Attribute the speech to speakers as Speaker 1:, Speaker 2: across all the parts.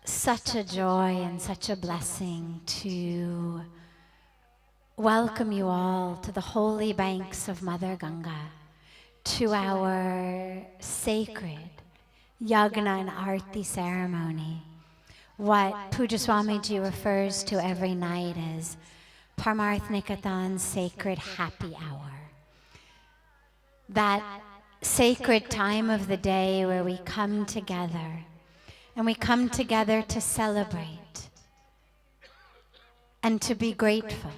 Speaker 1: Such a joy and such a blessing to welcome you all to the holy banks of Mother Ganga, to our sacred Yagna and Aarti ceremony, what Puja Swamiji refers to every night as Parmarth Niketan's sacred happy hour. That sacred time of the day where we come together, and we come together to celebrate and to be grateful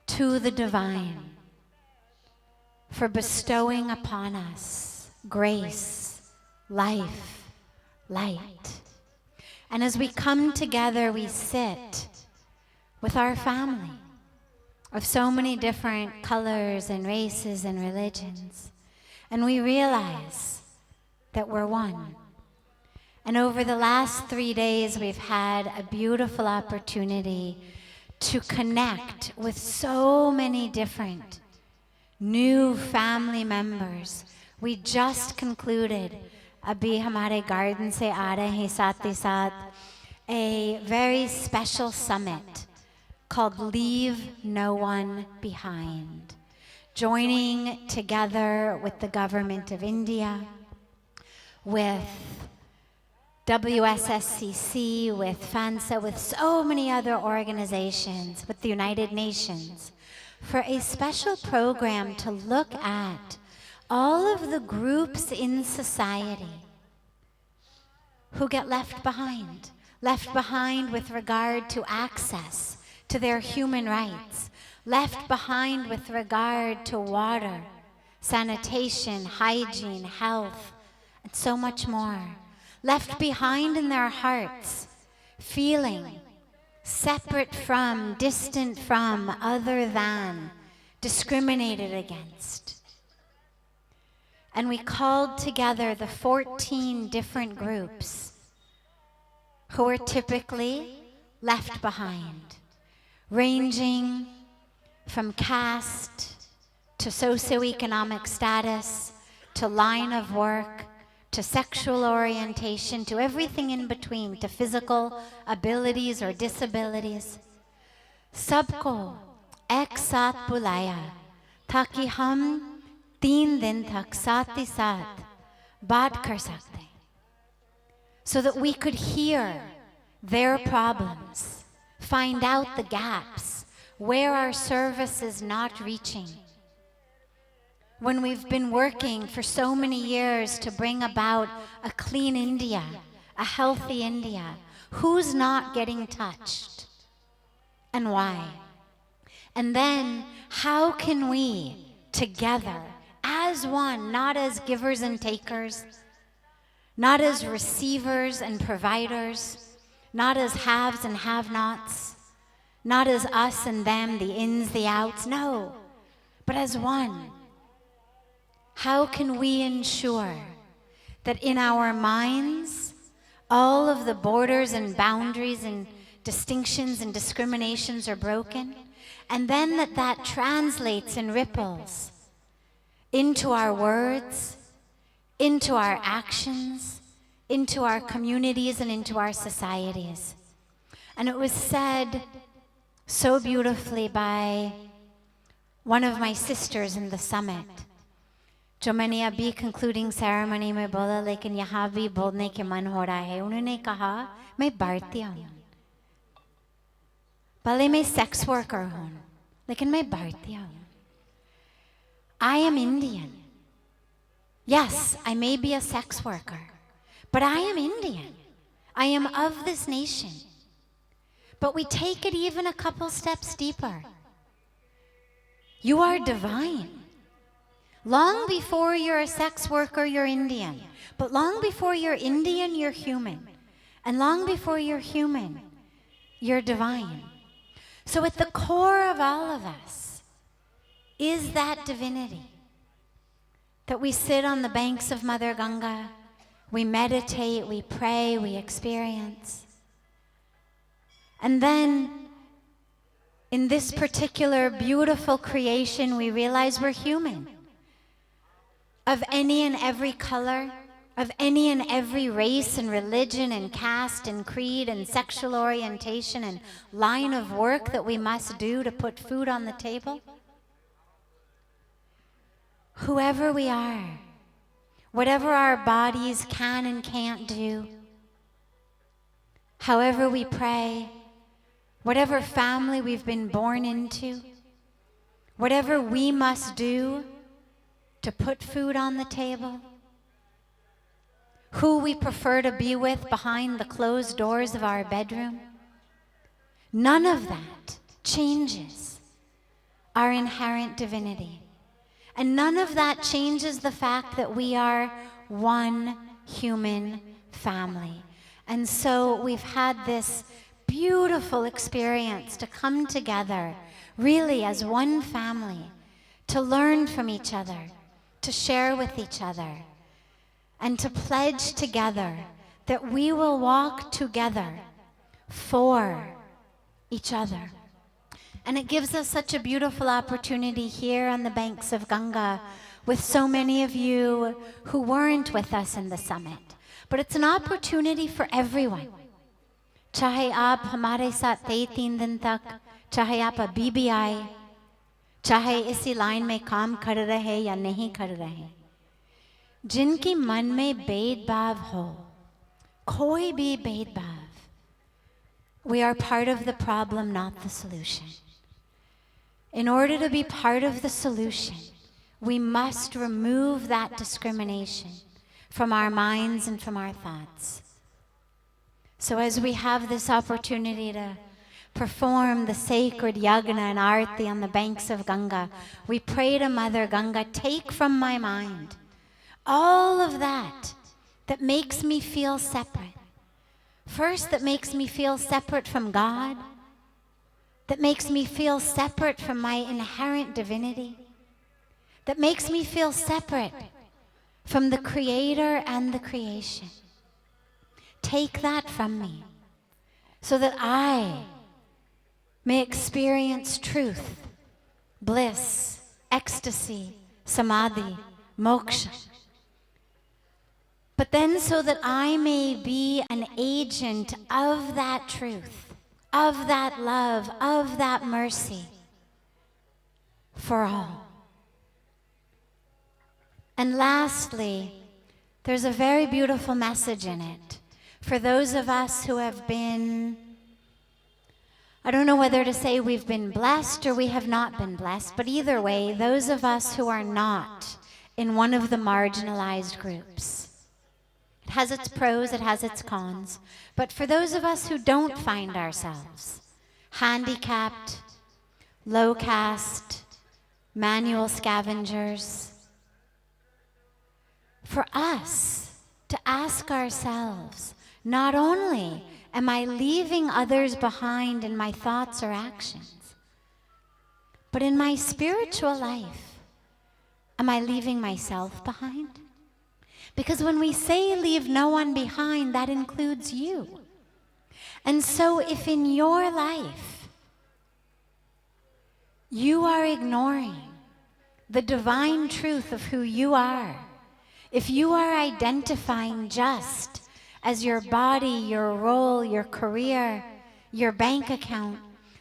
Speaker 1: to the divine for bestowing upon us grace, life, light. And as we come together, we sit with our family of so many different colors and races and religions, and we realize that we're one. And over the last 3 days, we've had a beautiful opportunity to connect with so many different new family members. We just concluded Abhi Hamare Garden Se Aa Rahe Hain Saath Hi Saath, a very special summit called Leave No One Behind, joining together with the government of India, with WSSCC, with FANSA, with so many other organizations, with the United Nations, for a special program to look at all of the groups in society who get left behind with regard to access to their human rights, left behind with regard to water, sanitation, hygiene, health, and so much more. Left behind in their hearts, feeling separate from, distant from, other than, discriminated against. And we called together the 14 different groups who were typically left behind, ranging from caste to socioeconomic status to line of work to sexual orientation, to everything in between, to physical abilities or disabilities. Sabko ek saath bulaya taki hum 3 din tak saath hi saath baat kar sakte, so that we could hear their problems, find out the gaps, where our service is not reaching. When we've been working for so many years to bring about a clean India, a healthy India, who's not getting touched and why? And then how can we together as one, not as givers and takers, not as receivers and providers, not as haves and have-nots, not as us and them, the ins, the outs, no, but as one. How can we ensure that in our minds, all of the borders and boundaries and distinctions and discriminations are broken, and then that translates and ripples into our words, into our actions, into our communities and into our societies. And it was said so beautifully by one of my sisters in the summit, जो मैंने अभी concluding ceremony में बोला, लेकिन यहाँ भी बोलने के मन हो रहा है. उन्होंने कहा, मैं भारतीय हूँ, भले मैं सेक्स वर्कर हूँ, लेकिन मैं भारतीय हूँ. I am Indian. Yes, I may be a sex worker, but I am Indian. I am of this nation. But we take it even a couple steps deeper. You are divine. Long before you're a sex worker, you're Indian. But long before you're Indian, you're human. And long before you're human, you're divine. So at the core of all of us is that divinity. That we sit on the banks of Mother Ganga, we meditate, we pray, we experience. And then in this particular beautiful creation, we realize we're human. Of any and every color, of any and every race and religion and caste and creed and sexual orientation and line of work that we must do to put food on the table? Whoever we are, whatever our bodies can and can't do, however we pray, whatever family we've been born into, whatever we must do to put food on the table, who we prefer to be with behind the closed doors of our bedroom, none of that changes our inherent divinity. And none of that changes the fact that we are one human family. And so we've had this beautiful experience to come together, really as one family, to learn from each other, to share with each other, and to pledge together that we will walk together for each other. And it gives us such a beautiful opportunity here on the banks of Ganga with so many of you who weren't with us in the summit. But it's an opportunity for everyone. Chahe aap hamare saath the 3 din tak, chahe aap abhi bhi aaye, chahe isi line mein kaam kar rahe ya nahi kar rahe, जिनकी मन में भेदभाव हो, कोई भी भेदभाव, we are part of the problem, not the solution. In order to be part of the solution, we must remove that discrimination from our minds and from our thoughts. So as we have this opportunity to perform the sacred yagna and aarti on the banks of Ganga, we pray to Mother Ganga, take from my mind all of that that makes me feel separate. First, that makes me feel separate from God, that makes me feel separate from my inherent divinity, that makes me feel separate from the Creator and the creation. Take that from me so that I may experience truth, bliss, ecstasy, samadhi, moksha. But then so that I may be an agent of that truth, of that love, of that mercy for all. And lastly, there's a very beautiful message in it for those of us who have been, I don't know whether to say we've been blessed or we have not been blessed, but either way, those of us who are not in one of the marginalized groups. It has its pros, it has its cons. But for those of us who don't find ourselves handicapped, low caste, manual scavengers, for us to ask ourselves, not only am I leaving others behind in my thoughts or actions, but in my spiritual life, am I leaving myself behind? Because when we say leave no one behind, that includes you. And so if in your life you are ignoring the divine truth of who you are, if you are identifying just as your body, your role, your career, your bank account,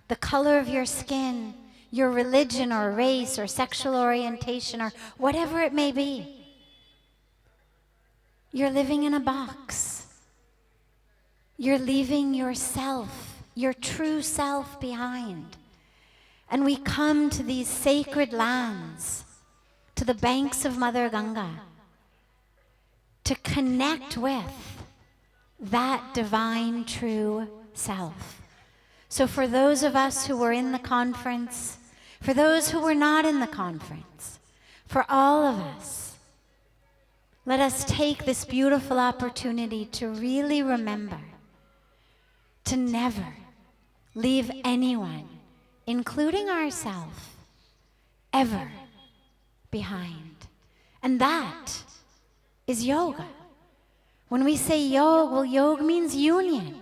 Speaker 1: the color of your skin, your religion or race or sexual orientation or whatever it may be, you're living in a box. You're leaving yourself, your true self behind. And we come to these sacred lands, to the banks of Mother Ganga, to connect with that divine true self. So for those of us who were in the conference, for those who were not in the conference, for all of us, let us take this beautiful opportunity to really remember to never leave anyone, including ourselves, ever behind. And that is yoga. When we say yoga, well, yoga means union.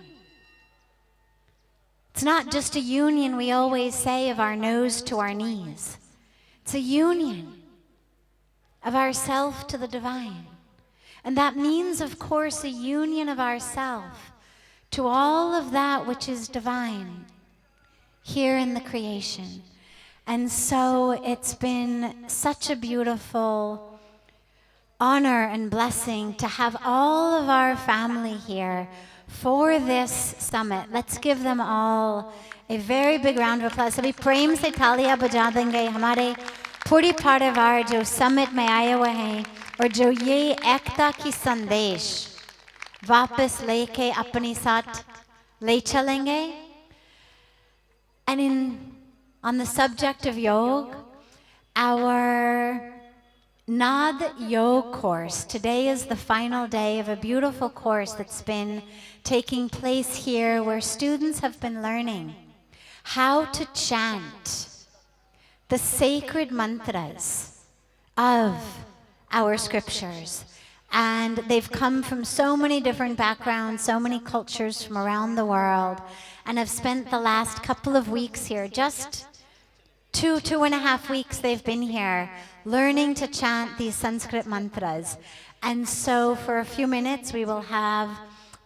Speaker 1: It's not just a union we always say of our nose to our knees. It's a union of ourself to the divine. And that means, of course, a union of ourself to all of that which is divine here in the creation. And so it's been such a beautiful honor and blessing to have all of our family here for this summit. Let's give them all a very big round of applause. सभी प्रेम से तालियां बजा देंगे हमारे पूरी परिवार जो summit में आए हुए हैं और जो ये एकता की संदेश वापस लेके अपने साथ ले चलेंगे. And on the subject of yoga, our Nad Yoga course. Today is the final day of a beautiful course that's been taking place here where students have been learning how to chant the sacred mantras of our scriptures. And they've come from so many different backgrounds, so many cultures from around the world, and have spent the last couple of weeks here, just 2.5 weeks they've been here, learning to chant these Sanskrit mantras. And so for a few minutes we will have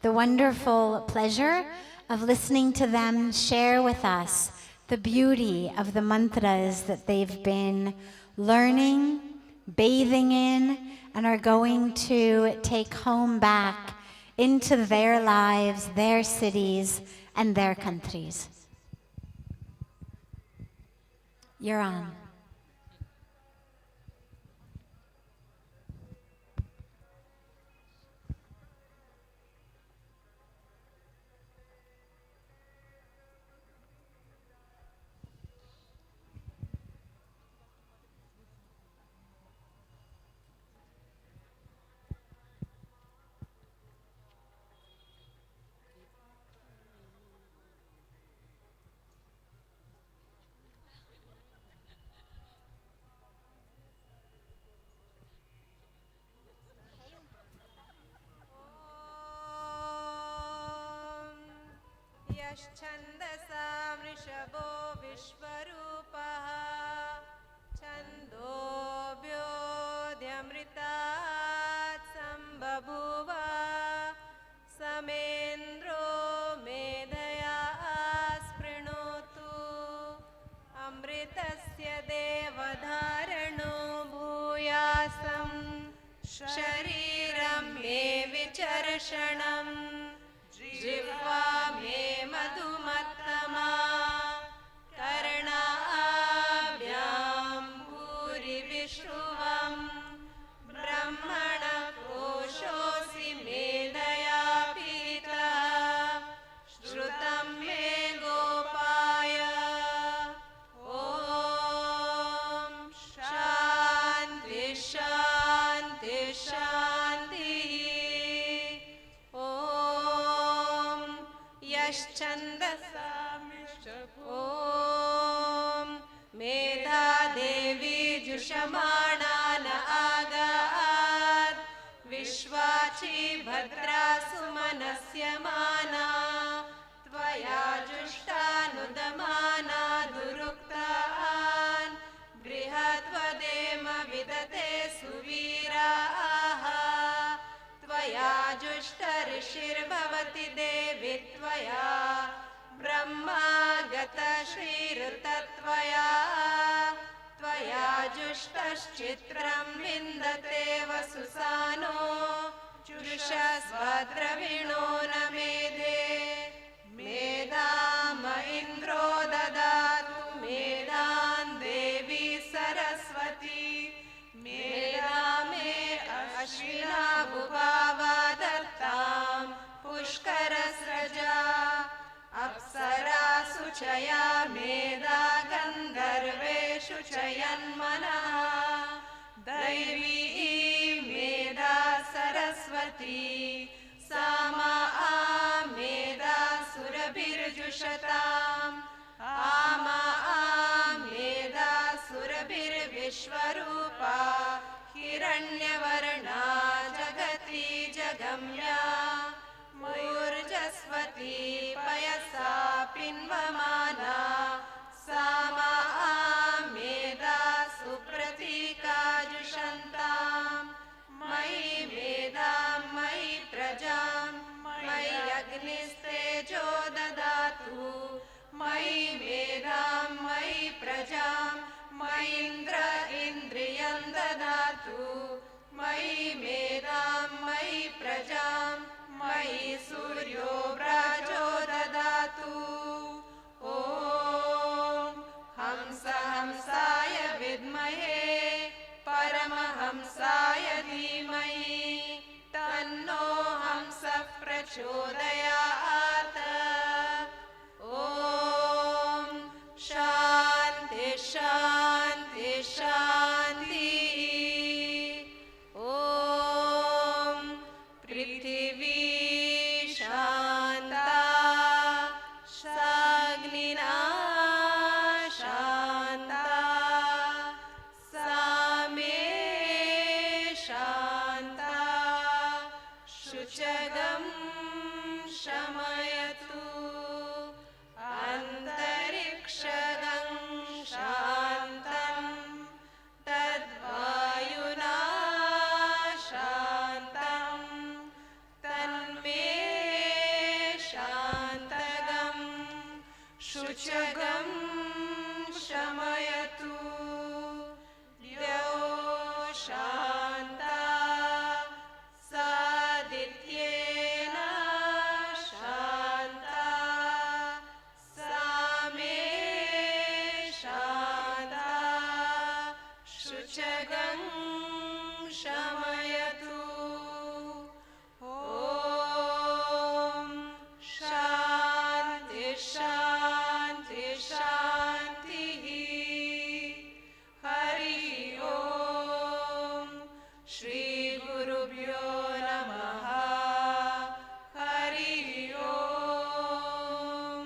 Speaker 1: the wonderful pleasure of listening to them share with us the beauty of the mantras that they've been learning, bathing in, and are going to take home back into their lives, their cities, and their countries. You're on.
Speaker 2: छन्दसा वृषभो विश्वरूपः छन्दोऽभ्योऽध्यमृतात् सम्बभूव समेन्द्रो मेधया स्पृणोतु अमृतस्य देवधारणो भूयासं शरीरं मे विचर्षणम् जिह्वा मे मधुमत्तमा कर्णाभ्यां भूरिविश्रुवं ब्रह्मणः कोशोऽसि मेधया पीतः श्रुतं मे गोपाय ॐ शान्ति शान्ति शान्तिः यश्छन्दसा ॐ मेधा देवी जुषमाणा न आगात् विश्वाची भद्रा सुमनस्य माना त्वया जुष्टानुदमाना दुरुक्तान् बृहद्वदेम विदते सुवीराः त्वया जुष्टऋषिर्भवति देवि त्वया ब्रह्मा गतश्रीऋतत्वया त्वया जुष्टश्चित्रं विन्दते वसुसानो जुषस्वद्रविणो न मेधे मेधाम इन्द्रो ददातु मेधां देवी सरस्वती मेधा मे अश्विना भुभावा दत्तां पुष्करस्रजा अप्सरासु चया मेधा गन्धर्वेषु चयन्मनः दैवी मेधा सरस्वती सामा मेधा सुरभिर्जुषताम् आमा मेधा सुरभिर्विश्वरूपा हिरण्यवर्णा जगति जगम्या मूर्जस्वती पयसा पिन्वमाना सामा मेधा सुप्रतीका जुषन्ताम् मयि मेधा अग्निस्तेजो ददातु मयि मेधां मयि प्रजां मयीन्द्र इन्द्रियं ददातु मयि मेधां मयि प्रजां मयि सूर्यो व्राजो ददातु ॐ हंसाय विद्महे परमहंसाय धीमहि तन्नो हंसः प्रचोदयात् ॐ शान्ति शान्ति शान्तिः ॐ पृथिवी शान्ता साग्निना शान्ता सामे शान्ता शुचगं शमयतु अन्तरिक्षगं शान्तं तद्वायुना शान्तं तन्मे शान्तगं शुचगं शमयतु द्यौ शान्ता सादित्येन शान्ता सामे शान्ता शुचगं शमयतु ॐ शान्ति शान्ति शान्तिः हरि ओम श्री गुरुभ्यो नमः हरि ओम।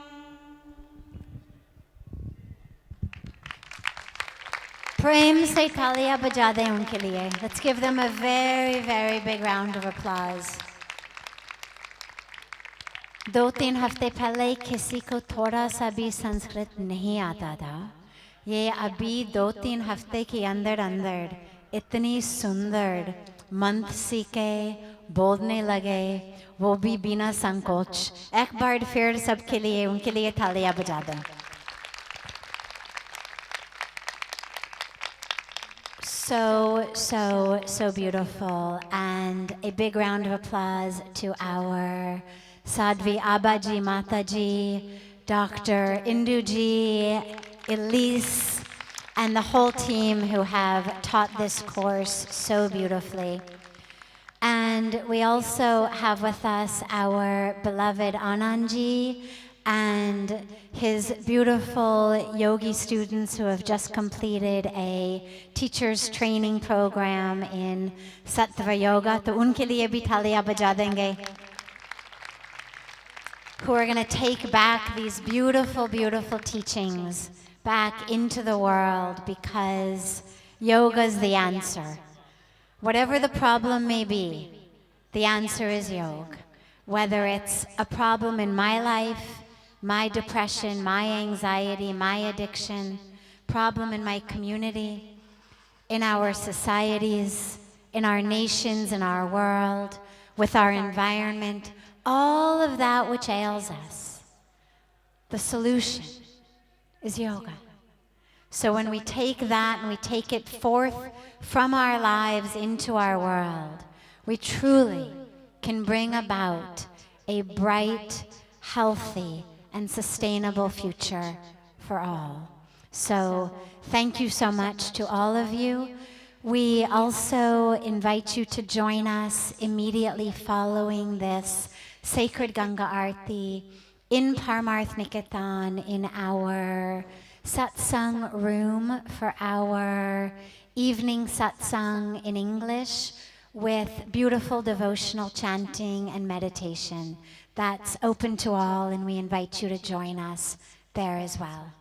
Speaker 1: प्रेम से तालियां बजा दें उनके लिए. Let's give them a very, very big round of applause. 2-3 हफ्ते पहले किसी को थोड़ा सा भी संस्कृत नहीं आता था. ये अभी 2-3 हफ्ते के अंदर अंदर इतनी सुंदर मंत्र सीखे, बोलने लगे, वो भी बिना संकोच. एक बार फिर सबके लिए उनके लिए तालियां बजा दें. So beautiful. And a big round of applause to our Sadhvi Abaji, Mataji, Dr. Induji, Elise, and the whole team who have taught this course so beautifully. And we also have with us our beloved Anandji and his beautiful yogi students who have just completed a teacher's training program in Sattva Yoga. तो उनके लिए भी तालियां बजा देंगे. Who are going to take back these beautiful, beautiful teachings back into the world, because yoga is the answer. Whatever the problem may be, the answer is yoga. Whether it's a problem in my life, my depression, my anxiety, my addiction, problem in my community, in our societies, in our nations, in our world, with our environment, all of that which ails us, the solution is yoga. So when we take that and we take it forth from our lives into our world, we truly can bring about a bright, healthy, and sustainable future for all. So thank you so much to all of you. We also invite you to join us immediately following this sacred Ganga Aarti in Parmarth Niketan in our satsang room for our evening satsang in English with beautiful devotional chanting and meditation. That's open to all, and we invite you to join us there as well.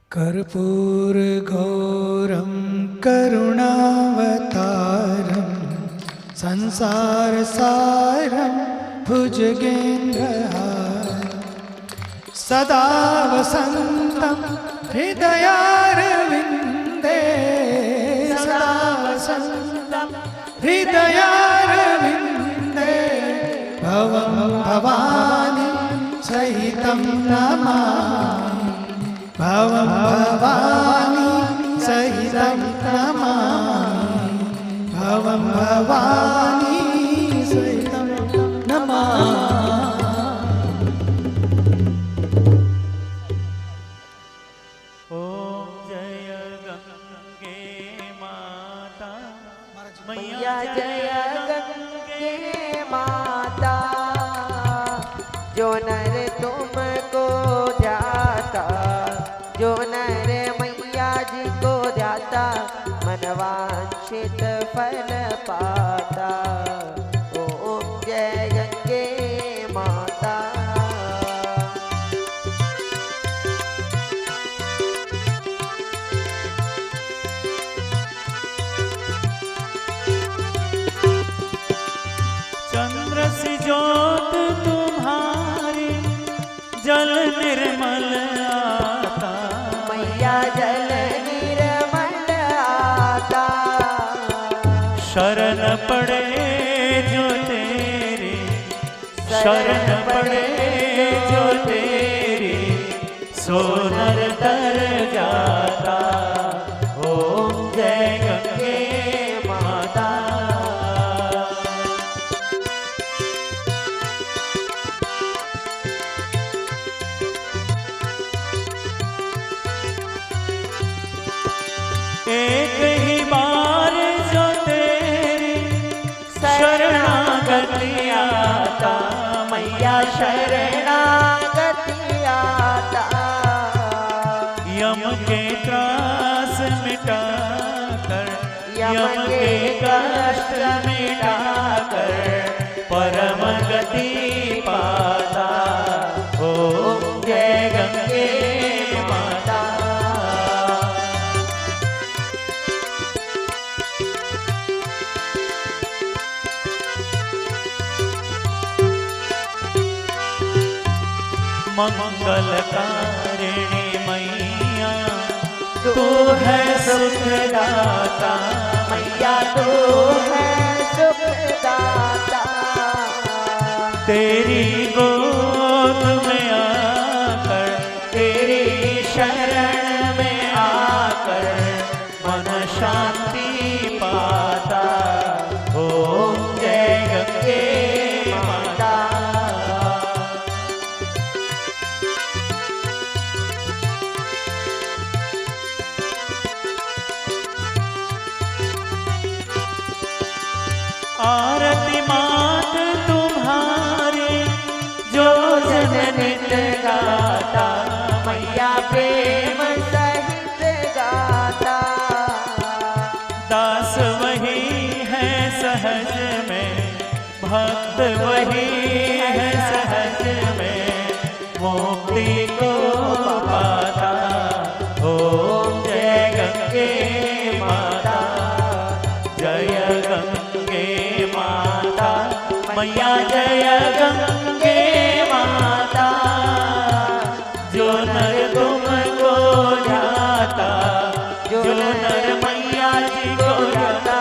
Speaker 3: Karpur Gauram Karunavataram Sansar Saram Bhujagendraharam Sada Vasantam Hridayarvinde Sada Vasantam Hridayarvinde भवं भवानी सहितं नमामि भवं भवानी सहितं नमामि भवं भवानी सहितं नमामि।
Speaker 4: मैया जय गंगे माता, जो नर तुमको ध्याता, जो नर मैया जी को ध्याता, मनवांछित फल पाता। ओम जय गंगे माता।
Speaker 5: सी ज्योत तुम्हारी जल निर्मल आता,
Speaker 4: मैया जल निर्मल आता।
Speaker 5: शरण पड़े जो तेरी, शरण पड़े जो तेरी, सो नर तर जाता। ओम जय गंगे माता। एक ही बार जो तेरी शरणागति आता,
Speaker 4: मैया शरणागति आता।
Speaker 5: यम के त्रास मिटा कर, यम के कष्ट मिटा कर, परम गति पाता। ओम जय गंगे माता। मंगलकारिणी मैया तू है सुखदाता,
Speaker 4: मैया तू है सुखदाता।
Speaker 5: तेरी गोद में आकर, तेरी शरण में आकर, मन शांति पाता। ओम जय गंगे माता। आरती मात तुम्हारी जो जन नित गाता,
Speaker 4: मैया प्रेम सहित गाता।
Speaker 5: दास वही है सहज में, भक्त वही है सहज में, मुक्ति को पाता। ओम जय गंगे माता। जय गंगे माता। मैया जय गंगे माता। जो नर तुमको ध्याता, जो नर मैया जी को ध्याता,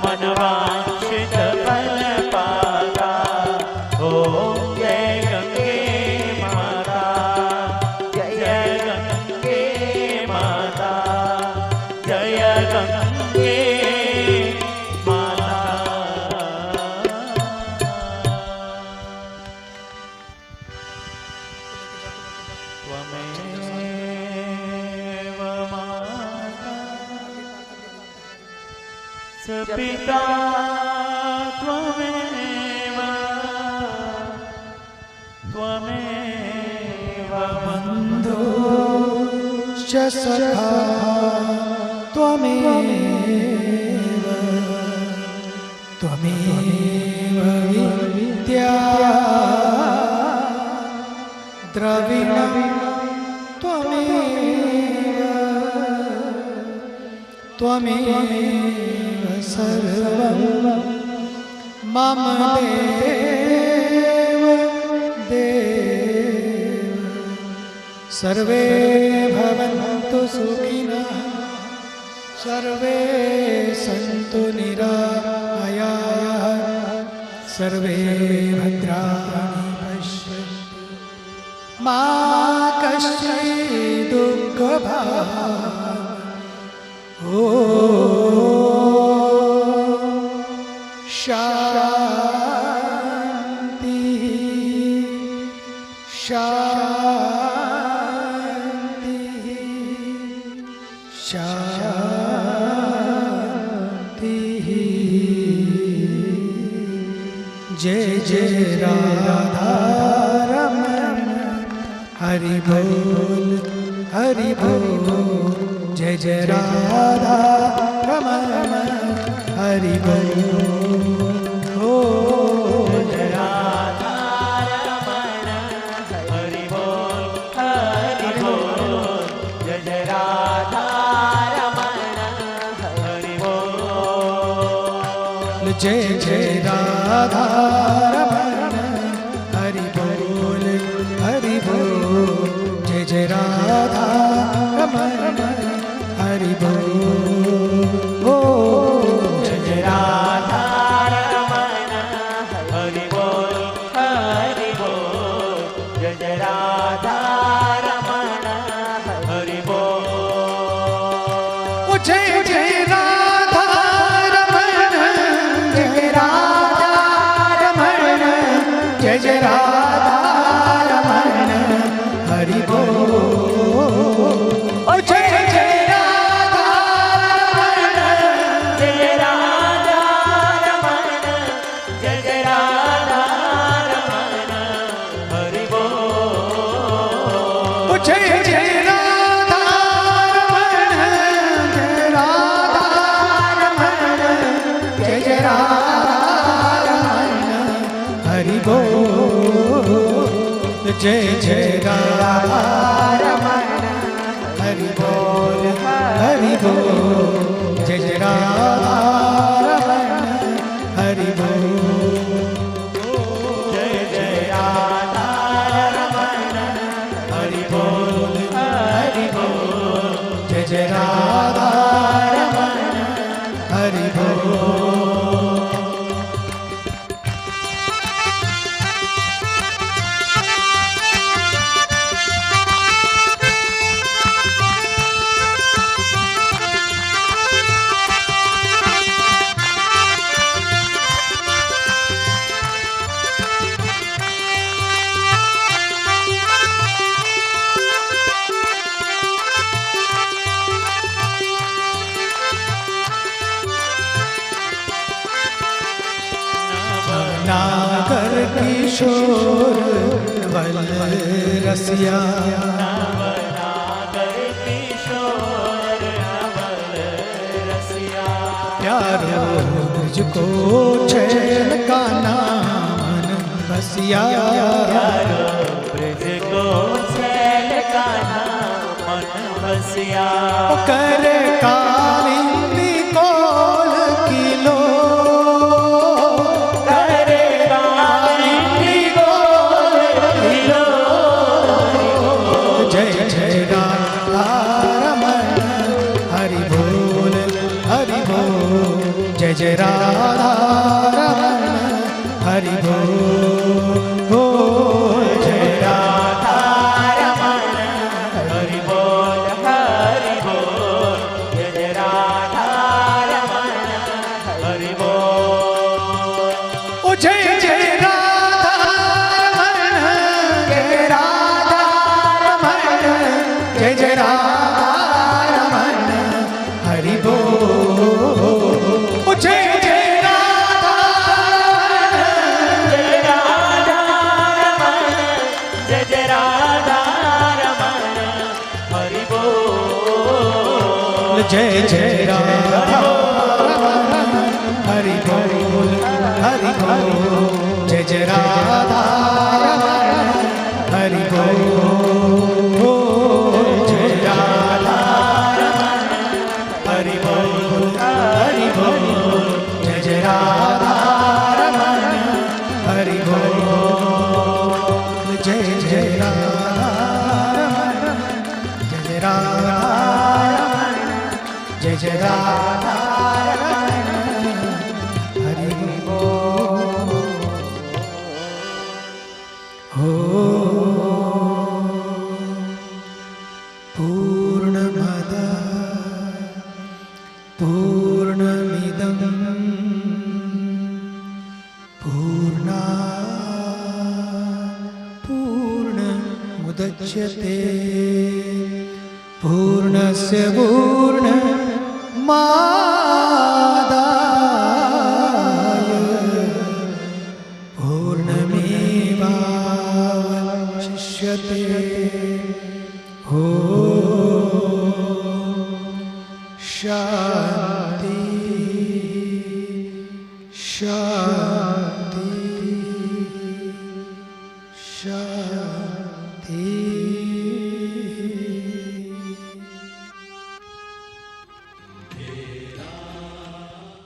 Speaker 5: मनवांछित फल पाता। ओम जय गंगे माता। जय गंगे माता। जय गंगे माता। त्वमेव माता स पिता त्वमेव, त्वमेव बन्धुश्च
Speaker 3: सखा त्वमेव त्वमेव विद्या द्रविणं त्वमेव त्वमेव सर्वं मम देव देव। सर्वे भवन्तु सुखिनः, सर्वे सन्तु निरामयाः, सर्वे भद्राणि पश्यन्तु मा कश्चित् दुःखभाग् ॐ शान्तिः शान्तिः शान्तिः। जय जय राधा रमण हरि बोल हरि बोल। जय जय राधा रमण हरि बोल। ओ
Speaker 5: जय राधा रमण हरि बोल हरि बोल। जय जय राधा रमण हरि बोल।
Speaker 3: जय जय राधा रमण हरि बोल हरि बोल। जय जय राधा रमण हरि बोल। ओ
Speaker 5: जय जय राधा रमण हरि बोल हरि बोल। जय जय राधा रमण हरि बोल।
Speaker 3: ओ जय जय राधा रमण जय राधा रमण जय जय राधा रमण हरि बोल। ओ जय जय राधा रमण
Speaker 5: जय राधा रमण जय जय राधा रमण हरि बोल।
Speaker 3: ओ जय जय राधा रमण जय राधा रमण जय जय राधा रमण हरि बोल। जय जय राधा रमण हरि बोल हरि बोल। जय जय राधा रमण हरि बोल।
Speaker 5: जय जय राधा रमण हरि बोल हरि बोल।
Speaker 3: जय जय राधा रमण हरि बोल। नागर किशोर वल रसिया
Speaker 5: नागर किशोर नवल रसिया।
Speaker 3: प्यारो मुझको छैल का नाम बसिया।
Speaker 5: प्यारो ब्रज को छैल का नाम मन बसिया।
Speaker 3: कर कालिंदी कोल किलो
Speaker 5: करे कालिंदी बोल हिलो।
Speaker 3: जय जय राधा रमण हरि बोल हरि बोल। जय जय राधा रमण हरि बोल। ओ जय
Speaker 5: राधा रमण हरि बोल हरि बोल। जय जय राधा रमण हरि बोल।
Speaker 3: ओ जय जय राधा रमण जय राधा रमण जय जय राधा रमण हरि बोल। ओ जय जय राधा
Speaker 5: जय राधा रमण जय जय राधा रमण हरि बोल।
Speaker 3: जय जय राधा रमण हरि बोल हरि बोल। जय जय राधा रमण हरि बोल। जय राधा रमण हरि बोल हरि बोल। जय जय राधा रमण हरि बोल। जय जय राधा रमण जय जय राधा रमण जय जय राधा रमण हरि बोल। मुच्यते पूर्णस्य पूर्णमादाय पूर्णमेवावशिष्यते ॐ शान्ति शान्ति